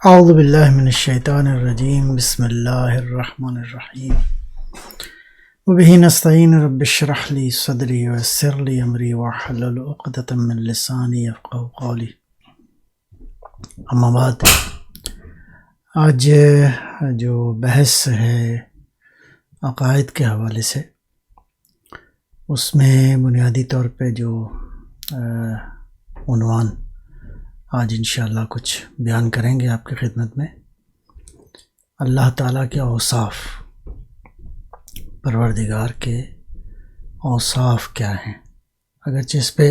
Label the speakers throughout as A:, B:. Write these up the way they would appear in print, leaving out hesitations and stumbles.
A: اعوذ باللہ من الشیطان الرجیم بسم اللہ الرحمن الرحیم وبہ نستعین رب اشرح لی صدری ویسر لی امری واحلل عقدۃ من لسانی یفقہوا قولی اما بعد۔ آج جو بحث ہے عقائد کے حوالے سے، اس میں بنیادی طور پہ جو عنوان آج انشاءاللہ کچھ بیان کریں گے آپ کی خدمت میں، اللہ تعالیٰ کے اوصاف، پروردگار کے اوصاف کیا ہیں۔ اگرچہ اس پہ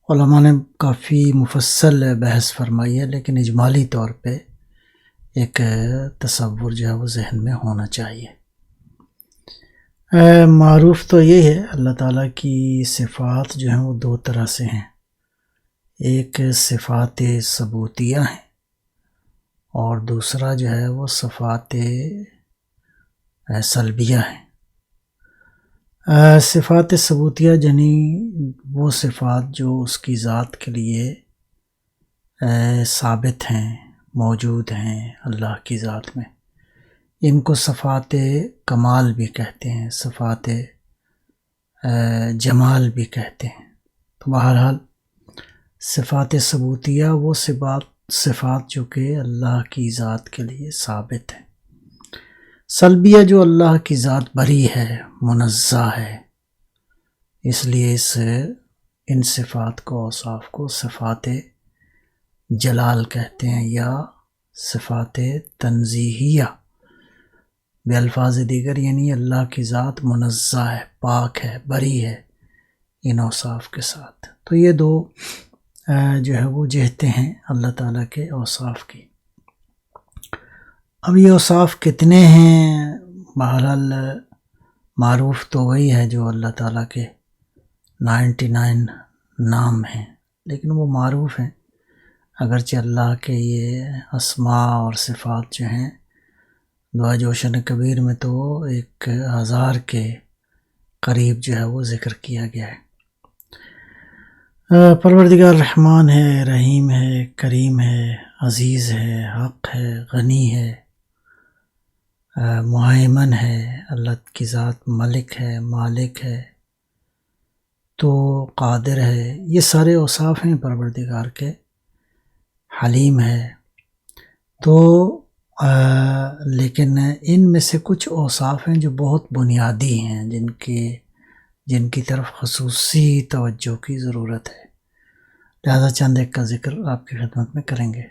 A: علماء نے کافی مفصل بحث فرمائی ہے، لیکن اجمالی طور پہ ایک تصور جو ہے وہ ذہن میں ہونا چاہیے۔ معروف تو یہ ہے اللہ تعالیٰ کی صفات جو ہیں وہ دو طرح سے ہیں، ایک صفات ثبوتیہ ہیں اور دوسرا جو ہے وہ صفات سلبیہ ہیں۔ صفات ثبوتیہ یعنی وہ صفات جو اس کی ذات کے لیے ثابت ہیں، موجود ہیں اللہ کی ذات میں، ان کو صفات کمال بھی کہتے ہیں، صفات جمال بھی کہتے ہیں۔ تو بہرحال صفات ثبوتیہ وہ صفات جو کہ اللہ کی ذات کے لیے ثابت ہیں، سلبیہ جو اللہ کی ذات بری ہے، منزہ ہے، اس لیے ان صفات کو، اوصاف کو صفات جلال کہتے ہیں یا صفات تنزیہیہ بالفاظ دیگر، یعنی اللہ کی ذات منزہ ہے، پاک ہے، بری ہے ان اوصاف کے ساتھ۔ تو یہ دو جو ہے وہ جہتیں ہیں اللہ تعالیٰ کے اوصاف کی۔ اب یہ اوصاف کتنے ہیں؟ بہرحال معروف تو وہی ہے جو اللہ تعالیٰ کے 99 نام ہیں، لیکن وہ معروف ہیں، اگرچہ اللہ کے یہ اسماء اور صفات جو ہیں دعا جوشن کبیر میں تو 1000 کے قریب جو ہے وہ ذکر کیا گیا ہے۔ پروردگار رحمان ہے، رحیم ہے، کریم ہے، عزیز ہے، حق ہے، غنی ہے، مہیمن ہے، اللہ کی ذات ملک ہے، مالک ہے، تو قادر ہے، یہ سارے اوصاف ہیں پروردگار کے۔ حلیم ہے، تو لیکن ان میں سے کچھ اوصاف ہیں جو بہت بنیادی ہیں، جن کی طرف خصوصی توجہ کی ضرورت ہے، لہذا چند ایک کا ذکر آپ کی خدمت میں کریں گے۔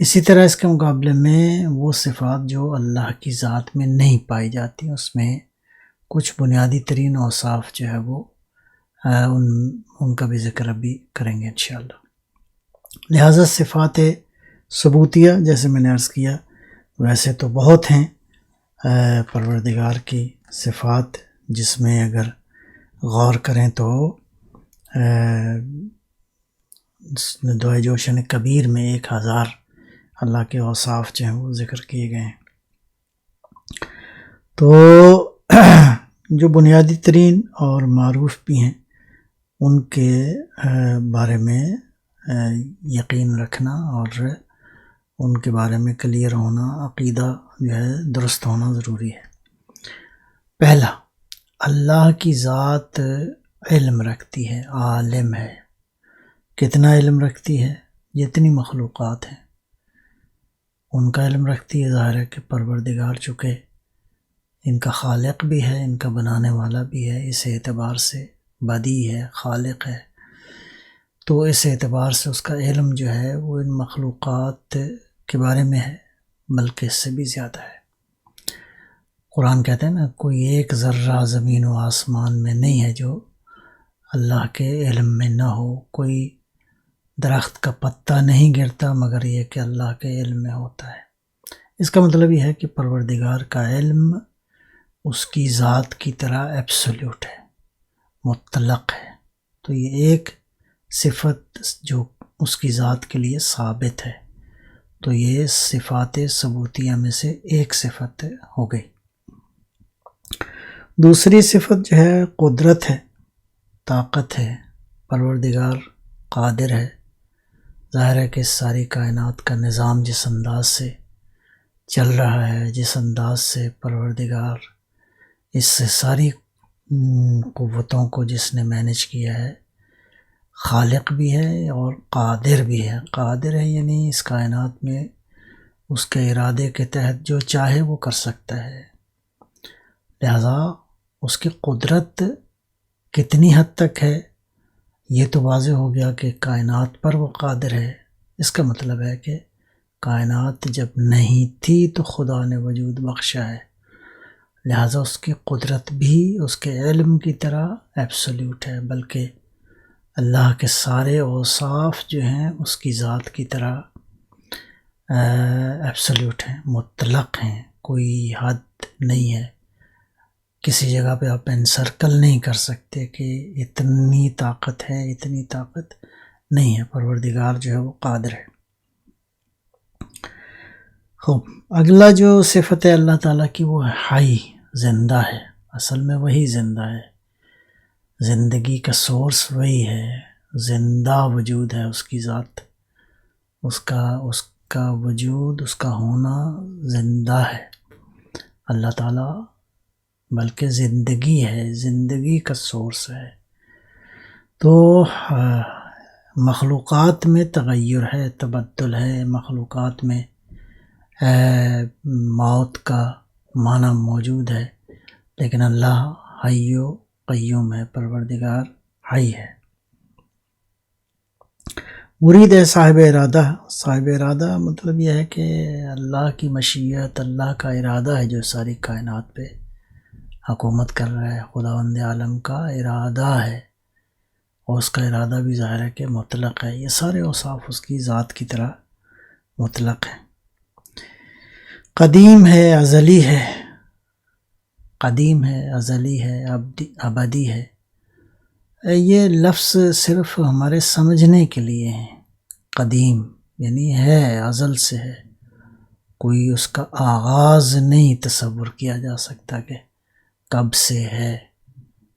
A: اسی طرح اس کے مقابلے میں وہ صفات جو اللہ کی ذات میں نہیں پائی جاتی، اس میں کچھ بنیادی ترین اوصاف جو ہے وہ ان کا بھی ذکر ابھی کریں گے انشاءاللہ۔ لہذا صفات ثبوتیہ جیسے میں نے عرض کیا ویسے تو بہت ہیں پروردگار کی صفات، جس میں اگر غور کریں تو دعائے جوشن کبیر میں 1000 اللہ کے اوصاف جو ہیں وہ ذکر کیے گئے ہیں۔ تو جو بنیادی ترین اور معروف بھی ہیں ان کے بارے میں یقین رکھنا اور ان کے بارے میں کلیئر ہونا، عقیدہ جو ہے درست ہونا ضروری ہے۔ پہلا، اللہ کی ذات علم رکھتی ہے، عالم ہے۔ کتنا علم رکھتی ہے؟ جتنی مخلوقات ہیں ان کا علم رکھتی ہے۔ ظاہر ہے کہ پروردگار چونکہ ان کا خالق بھی ہے، ان کا بنانے والا بھی ہے، اس اعتبار سے بدی ہے، خالق ہے، تو اس اعتبار سے اس کا علم جو ہے وہ ان مخلوقات کے بارے میں ہے، بلکہ اس سے بھی زیادہ ہے۔ قرآن کہتے ہیں نا، کوئی ایک ذرہ زمین و آسمان میں نہیں ہے جو اللہ کے علم میں نہ ہو، کوئی درخت کا پتا نہیں گرتا مگر یہ کہ اللہ کے علم میں ہوتا ہے۔ اس کا مطلب یہ ہے کہ پروردگار کا علم اس کی ذات کی طرح ایبسولوٹ ہے، مطلق ہے۔ تو یہ ایک صفت جو اس کی ذات کے لیے ثابت ہے، تو یہ صفات ثبوتیہ میں سے ایک صفت ہو گئی۔ دوسری صفت جو ہے قدرت ہے، طاقت ہے۔ پروردگار قادر ہے، ظاہر ہے کہ ساری کائنات کا نظام جس انداز سے چل رہا ہے، جس انداز سے پروردگار اس سے ساری قوتوں کو جس نے مینج کیا ہے، خالق بھی ہے اور قادر بھی ہے۔ قادر ہے یعنی اس کائنات میں اس کے ارادے کے تحت جو چاہے وہ کر سکتا ہے، لہذا اس کی قدرت کتنی حد تک ہے یہ تو واضح ہو گیا کہ کائنات پر وہ قادر ہے۔ اس کا مطلب ہے کہ کائنات جب نہیں تھی تو خدا نے وجود بخشا ہے، لہذا اس کی قدرت بھی اس کے علم کی طرح ایبسلیوٹ ہے، بلکہ اللہ کے سارے اوصاف جو ہیں اس کی ذات کی طرح ایبسلیوٹ ہیں، مطلق ہیں، کوئی حد نہیں ہے۔ کسی جگہ پہ آپ انسرکل نہیں کر سکتے کہ اتنی طاقت ہے، اتنی طاقت نہیں ہے۔ پروردگار جو ہے وہ قادر ہے۔ خوب، اگلا جو صفت ہے اللہ تعالیٰ کی وہ حی، زندہ ہے۔ اصل میں وہی زندہ ہے، زندگی کا سورس وہی ہے، زندہ وجود ہے اس کی ذات، اس کا وجود، اس کا ہونا زندہ ہے اللہ تعالیٰ، بلکہ زندگی ہے، زندگی کا سورس ہے۔ تو مخلوقات میں تغیر ہے، تبدل ہے، مخلوقات میں موت کا معنی موجود ہے، لیکن اللہ حی و قیوم ہے، پروردگار حی ہے۔ مرید ہے صاحب ارادہ۔ صاحب ارادہ مطلب یہ ہے کہ اللہ کی مشیت، اللہ کا ارادہ ہے جو ساری کائنات پہ حکومت کر رہا ہے۔ خداوند عالم کا ارادہ ہے اور اس کا ارادہ بھی ظاہر ہے کہ مطلق ہے۔ یہ سارے اوصاف اس کی ذات کی طرح مطلق ہیں۔ قدیم ہے، ازلی ہے، قدیم ہے، ازلی ہے، ابدی ہے۔ یہ لفظ صرف ہمارے سمجھنے کے لیے ہیں۔ قدیم یعنی ہے، ازل سے ہے، کوئی اس کا آغاز نہیں تصور کیا جا سکتا کہ کب سے ہے،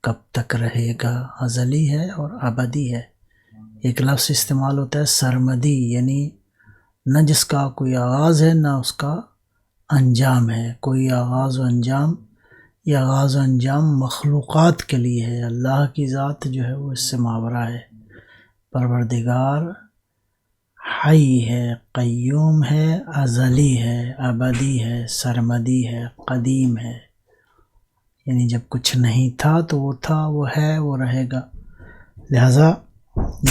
A: کب تک رہے گا۔ ازلی ہے اور ابدی ہے۔ ایک لفظ استعمال ہوتا ہے سرمدی، یعنی نہ جس کا کوئی آغاز ہے نہ اس کا انجام ہے، کوئی آغاز و انجام۔ یہ آغاز و انجام مخلوقات کے لیے ہے، اللہ کی ذات جو ہے وہ اس سے ماورا ہے۔ پروردگار حی ہے، قیوم ہے، ازلی ہے، ابدی ہے، سرمدی ہے، قدیم ہے، یعنی جب کچھ نہیں تھا تو وہ تھا، وہ ہے، وہ رہے گا۔ لہٰذا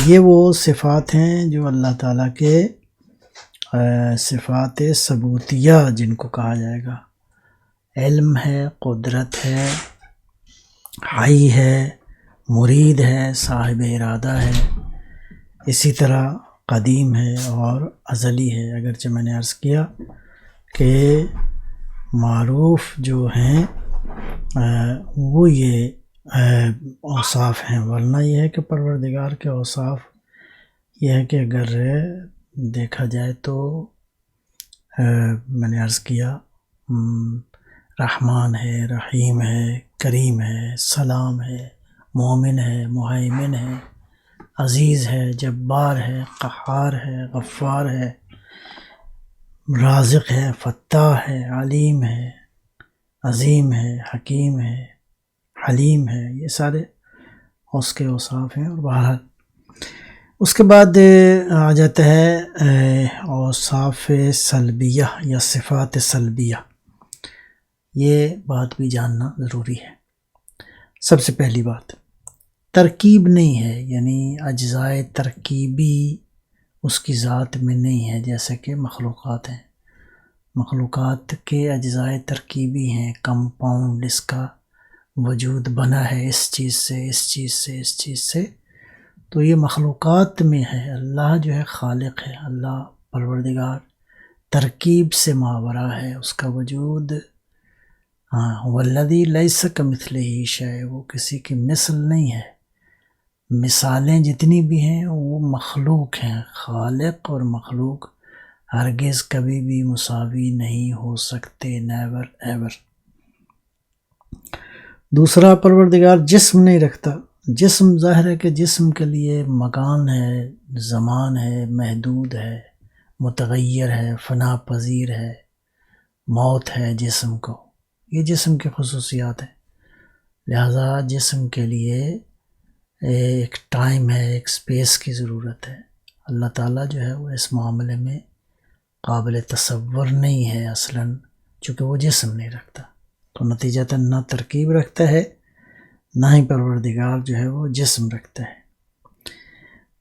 A: یہ وہ صفات ہیں جو اللہ تعالیٰ کے صفات ثبوتیہ جن کو کہا جائے گا۔ علم ہے، قدرت ہے، حی ہے، مرید ہے، صاحب ارادہ ہے، اسی طرح قدیم ہے اور ازلی ہے۔ اگرچہ میں نے عرض کیا کہ معروف جو ہیں وہ یہ اوصاف ہیں، ورنہ یہ ہے کہ پروردگار کے اوصاف یہ ہے کہ اگر دیکھا جائے تو میں نے عرض کیا رحمان ہے، رحیم ہے، کریم ہے، سلام ہے، مومن ہے، مہیمن ہے، عزیز ہے، جبار ہے، قہار ہے، غفار ہے، رازق ہے، فتاح ہے، علیم ہے، عظیم ہے، حکیم ہے، حلیم ہے۔ یہ سارے اس کے اوصاف ہیں۔ اور بہرحال اس کے بعد آ جاتا ہے اوصاف سلبیہ یا صفات سلبیہ۔ یہ بات بھی جاننا ضروری ہے۔ سب سے پہلی بات، ترکیب نہیں ہے، یعنی اجزائے ترکیبی اس کی ذات میں نہیں ہے جیسے کہ مخلوقات ہیں۔ مخلوقات کے اجزائے ترکیبی ہیں، کمپاؤنڈ، اس کا وجود بنا ہے اس چیز سے، اس چیز سے، اس چیز سے، تو یہ مخلوقات میں ہے۔ اللہ جو ہے خالق ہے، اللہ پروردگار ترکیب سے ماورا ہے، اس کا وجود والذی لیس کمثلہ شیء، وہ کسی کی مثل نہیں ہے۔ مثالیں جتنی بھی ہیں وہ مخلوق ہیں، خالق اور مخلوق ہرگز کبھی بھی مساوی نہیں ہو سکتے، نیور ایور۔ دوسرا، پروردگار جسم نہیں رکھتا، جسم ظاہر ہے کہ جسم کے لیے مکان ہے، زمان ہے، محدود ہے، متغیر ہے، فنا پذیر ہے، موت ہے جسم کو، یہ جسم کی خصوصیات ہیں۔ لہذا جسم کے لیے ایک ٹائم ہے، ایک سپیس کی ضرورت ہے۔ اللہ تعالیٰ جو ہے وہ اس معاملے میں قابل تصور نہیں ہے اصلاً، چونکہ وہ جسم نہیں رکھتا، تو نتیجتاً نہ ترکیب رکھتا ہے، نہ ہی پروردگار جو ہے وہ جسم رکھتا ہے۔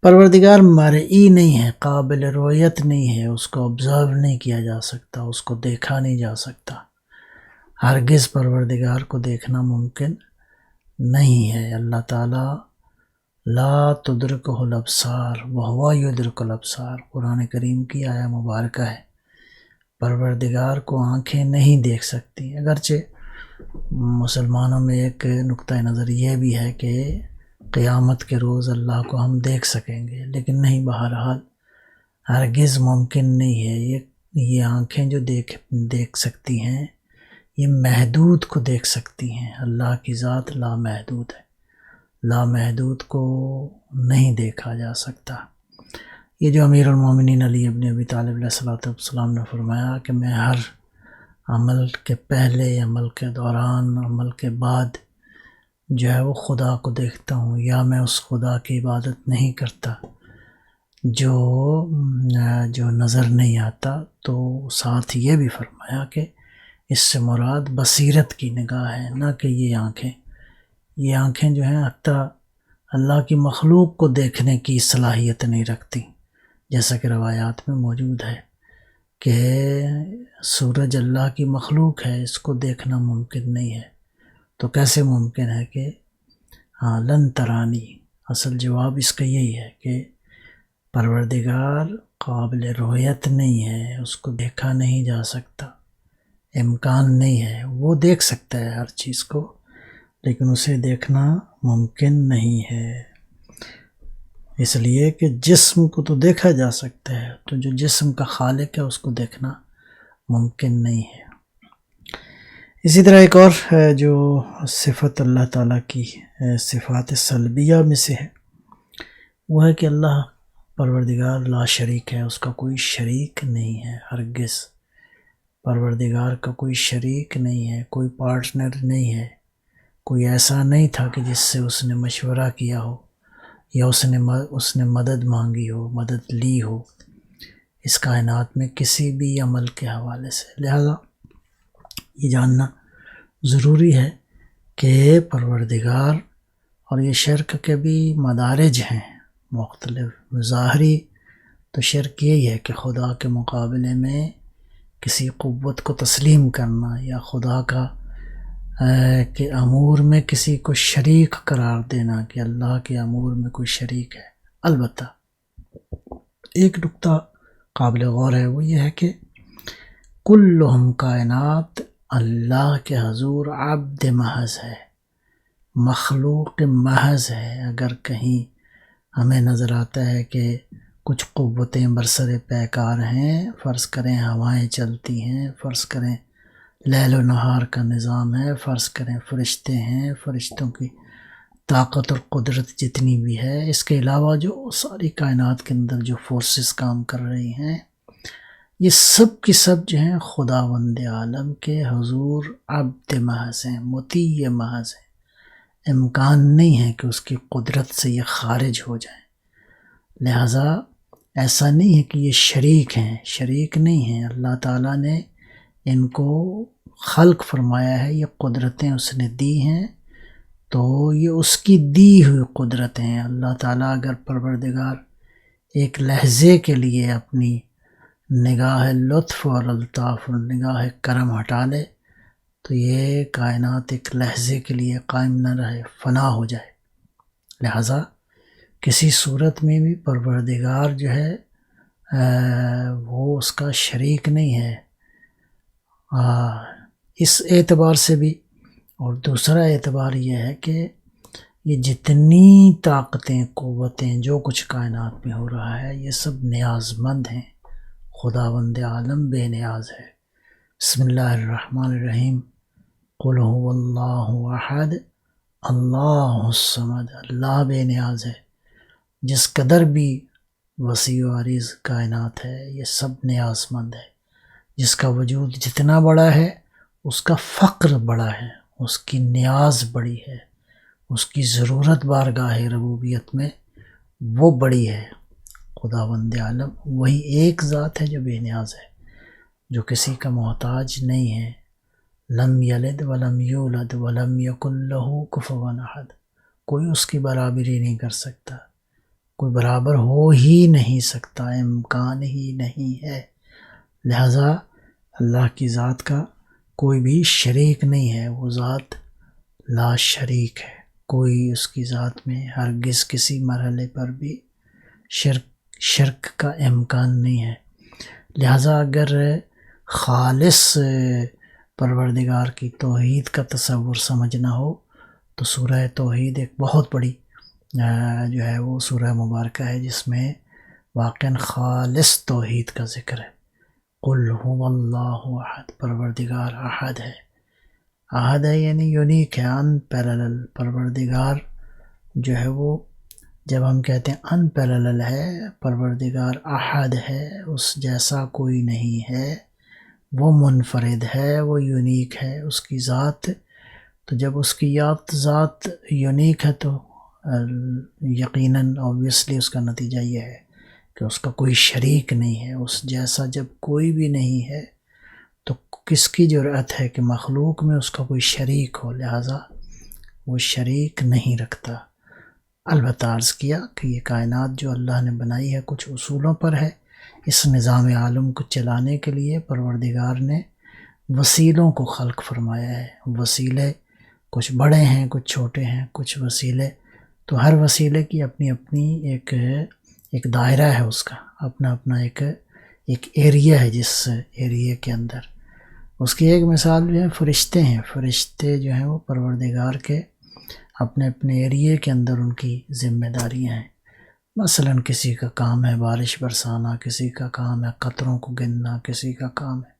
A: پروردگار مرئی نہیں ہے، قابل رؤیت نہیں ہے، اس کو آبزرو نہیں کیا جا سکتا، اس کو دیکھا نہیں جا سکتا۔ ہرگز پروردگار کو دیکھنا ممکن نہیں ہے۔ اللہ تعالیٰ لا تدرکہ الابصار وہو یدرک الابصار، قرآن کریم کی آیہ مبارکہ ہے۔ پروردگار کو آنکھیں نہیں دیکھ سکتی، اگرچہ مسلمانوں میں ایک نقطہ نظر یہ بھی ہے کہ قیامت کے روز اللہ کو ہم دیکھ سکیں گے، لیکن نہیں، بہرحال ہرگز ممکن نہیں ہے۔ یہ آنکھیں جو دیکھ سکتی ہیں، یہ محدود کو دیکھ سکتی ہیں۔ اللہ کی ذات لامحدود ہے، لامحدود کو نہیں دیکھا جا سکتا۔ یہ جو امیر المومنین علی ابن ابی طالب علیہ السلام نے فرمایا کہ میں ہر عمل کے پہلے، عمل کے دوران، عمل کے بعد جو ہے وہ خدا کو دیکھتا ہوں، یا میں اس خدا کی عبادت نہیں کرتا جو نظر نہیں آتا۔ تو ساتھ یہ بھی فرمایا کہ اس سے مراد بصیرت کی نگاہ ہے، نہ کہ یہ آنکھیں۔ یہ آنکھیں جو ہیں حتیٰ اللہ کی مخلوق کو دیکھنے کی صلاحیت نہیں رکھتی، جیسا کہ روایات میں موجود ہے کہ سورج اللہ کی مخلوق ہے، اس کو دیکھنا ممکن نہیں ہے۔ تو کیسے ممکن ہے کہ لن ترانی؟ اصل جواب اس کا یہی ہے کہ پروردگار قابل رؤیت نہیں ہے، اس کو دیکھا نہیں جا سکتا، امکان نہیں ہے۔ وہ دیکھ سکتا ہے ہر چیز کو، لیکن اسے دیکھنا ممکن نہیں ہے، اس لیے کہ جسم کو تو دیکھا جا سکتا ہے، تو جو جسم کا خالق ہے اس کو دیکھنا ممکن نہیں ہے۔ اسی طرح ایک اور جو صفت اللہ تعالیٰ کی صفات سلبیہ میں سے ہے، وہ ہے کہ اللہ پروردگار لا شریک ہے، اس کا کوئی شریک نہیں ہے۔ ہرگز پروردگار کا کوئی شریک نہیں ہے، کوئی پارٹنر نہیں ہے، کوئی ایسا نہیں تھا کہ جس سے اس نے مشورہ کیا ہو یا اس نے مدد مانگی ہو، مدد لی ہو اس کائنات میں کسی بھی عمل کے حوالے سے۔ لہذا یہ جاننا ضروری ہے کہ پروردگار، اور یہ شرک کے بھی مدارج ہیں مختلف۔ ظاہری تو شرک یہی ہے کہ خدا کے مقابلے میں کسی قوت کو تسلیم کرنا، یا خدا کا کہ امور میں کسی کو شریک قرار دینا، کہ اللہ کے امور میں کوئی شریک ہے۔ البتہ ایک نقطہ قابل غور ہے، وہ یہ ہے کہ کلہم کائنات اللہ کے حضور عبد محض ہے، مخلوق محض ہے۔ اگر کہیں ہمیں نظر آتا ہے کہ کچھ قوتیں برسر پیکار ہیں، فرض کریں ہوائیں چلتی ہیں، فرض کریں لیل و نہار کا نظام ہے، فرض کریں فرشتے ہیں، فرشتوں کی طاقت اور قدرت جتنی بھی ہے، اس کے علاوہ جو ساری کائنات کے اندر جو فورسز کام کر رہی ہیں، یہ سب کی سب جو ہیں خداوند عالم کے حضور عبد محض ہیں، مطیع محض ہیں۔ امکان نہیں ہے کہ اس کی قدرت سے یہ خارج ہو جائیں۔ لہٰذا ایسا نہیں ہے کہ یہ شریک ہیں، شریک نہیں ہیں۔ اللہ تعالیٰ نے ان کو خلق فرمایا ہے، یہ قدرتیں اس نے دی ہیں، تو یہ اس کی دی ہوئی قدرتیں ہیں۔ اللہ تعالیٰ اگر پروردگار ایک لحظے کے لیے اپنی نگاہ لطف اور الطاف اور نگاہ کرم ہٹا لے تو یہ کائنات ایک لحظے کے لیے قائم نہ رہے، فنا ہو جائے۔ لہٰذا کسی صورت میں بھی پروردگار جو ہے وہ اس کا شریک نہیں ہے، اس اعتبار سے بھی۔ اور دوسرا اعتبار یہ ہے کہ یہ جتنی طاقتیں، قوتیں، جو کچھ کائنات میں ہو رہا ہے، یہ سب نیاز مند ہیں، خداوند عالم بے نیاز ہے۔ بسم اللہ الرحمن الرحیم، قل هو اللہ احد اللہ الصمد، اللہ بے نیاز ہے، جس قدر بھی وسیع و عریض کائنات ہے یہ سب نیاز مند ہے، جس کا وجود جتنا بڑا ہے اس کا فقر بڑا ہے، اس کی نیاز بڑی ہے، اس کی ضرورت بارگاہ ربوبیت میں وہ بڑی ہے۔ خداوند عالم وہی ایک ذات ہے جو بے نیاز ہے، جو کسی کا محتاج نہیں ہے۔ لم یلد ولم یولد ولم یکن لہ کفوا احد، کوئی اس کی برابری نہیں کر سکتا، کوئی برابر ہو ہی نہیں سکتا، امکان ہی نہیں ہے۔ لہذا اللہ کی ذات کا کوئی بھی شریک نہیں ہے، وہ ذات لا شریک ہے، کوئی اس کی ذات میں ہرگز کسی مرحلے پر بھی شرک کا امکان نہیں ہے۔ لہذا اگر خالص پروردگار کی توحید کا تصور سمجھنا ہو تو سورہ توحید ایک بہت بڑی جو ہے وہ سورہ مبارکہ ہے، جس میں واقعاً خالص توحید کا ذکر ہے۔ قل هو اللہ احد، پروردگار احد ہے، احد ہے یعنی یونیک ہے، ان پیرالل۔ پروردگار جو ہے وہ جب ہم کہتے ہیں ان پیرالل ہے، پروردگار احد ہے، اس جیسا کوئی نہیں ہے، وہ منفرد ہے، وہ یونیک ہے، اس کی ذات۔ تو جب اس کی ذات یونیک ہے تو یقیناً اوبویسلی اس کا نتیجہ یہ ہے کہ اس کا کوئی شریک نہیں ہے، اس جیسا جب کوئی بھی نہیں ہے تو کس کی جرأت ہے کہ مخلوق میں اس کا کوئی شریک ہو، لہٰذا وہ شریک نہیں رکھتا۔ البتہ عرض کیا کہ یہ کائنات جو اللہ نے بنائی ہے کچھ اصولوں پر ہے، اس نظام عالم کو چلانے کے لیے پروردگار نے وسیلوں کو خلق فرمایا ہے۔ وسیلے کچھ بڑے ہیں، کچھ چھوٹے ہیں، کچھ وسیلے، تو ہر وسیلے کی اپنی اپنی ایک دائرہ ہے، اس کا اپنا اپنا ایک ایریا ہے، جس ایریے کے اندر اس کی ایک مثال جو ہے فرشتے ہیں۔ فرشتے جو ہیں وہ پروردگار کے اپنے اپنے ایریے کے اندر ان کی ذمہ داریاں ہیں۔ مثلاً کسی کا کام ہے بارش برسانا، کسی کا کام ہے قطروں کو گننا، کسی کا کام ہے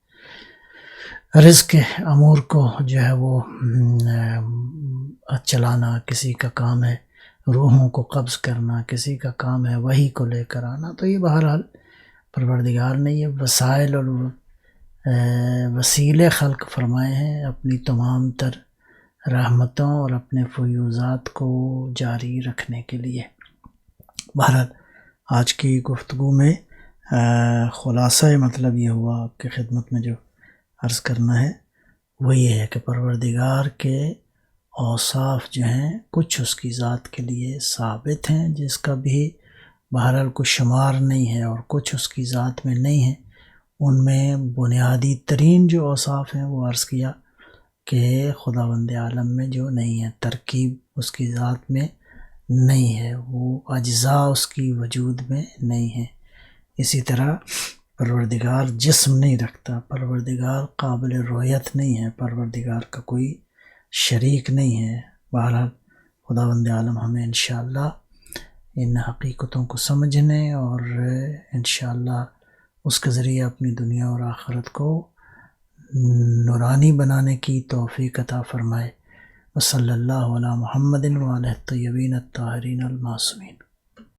A: رزق امور کو جو ہے وہ چلانا، کسی کا کام ہے روحوں کو قبض کرنا، کسی کا کام ہے وحی کو لے کر آنا۔ تو یہ بہرحال پروردگار نے یہ وسائل اور وسیلے خلق فرمائے ہیں اپنی تمام تر رحمتوں اور اپنے فیوضات کو جاری رکھنے کے لیے۔ بہرحال آج کی گفتگو میں خلاصہ مطلب یہ ہوا، آپ کی خدمت میں جو عرض کرنا ہے وہ یہ ہے کہ پروردگار کے اوصاف جو ہیں کچھ اس کی ذات کے لیے ثابت ہیں، جس کا بھی بہرحال کوئی شمار نہیں ہے، اور کچھ اس کی ذات میں نہیں ہیں۔ ان میں بنیادی ترین جو اوصاف ہیں وہ عرض کیا کہ خداوند عالم میں جو نہیں ہے، ترکیب اس کی ذات میں نہیں ہے، وہ اجزاء اس کی وجود میں نہیں ہیں۔ اسی طرح پروردگار جسم نہیں رکھتا، پروردگار قابل رؤیت نہیں ہے، پروردگار کا کوئی شریک نہیں ہے۔ بہرحال خداوند عالم ہمیں انشاءاللہ ان حقیقتوں کو سمجھنے اور انشاءاللہ اس کے ذریعے اپنی دنیا اور آخرت کو نورانی بنانے کی توفیق عطا فرمائے۔ وصلی اللہ علی محمد وعلی الطیبین الطاہرین المعصومین۔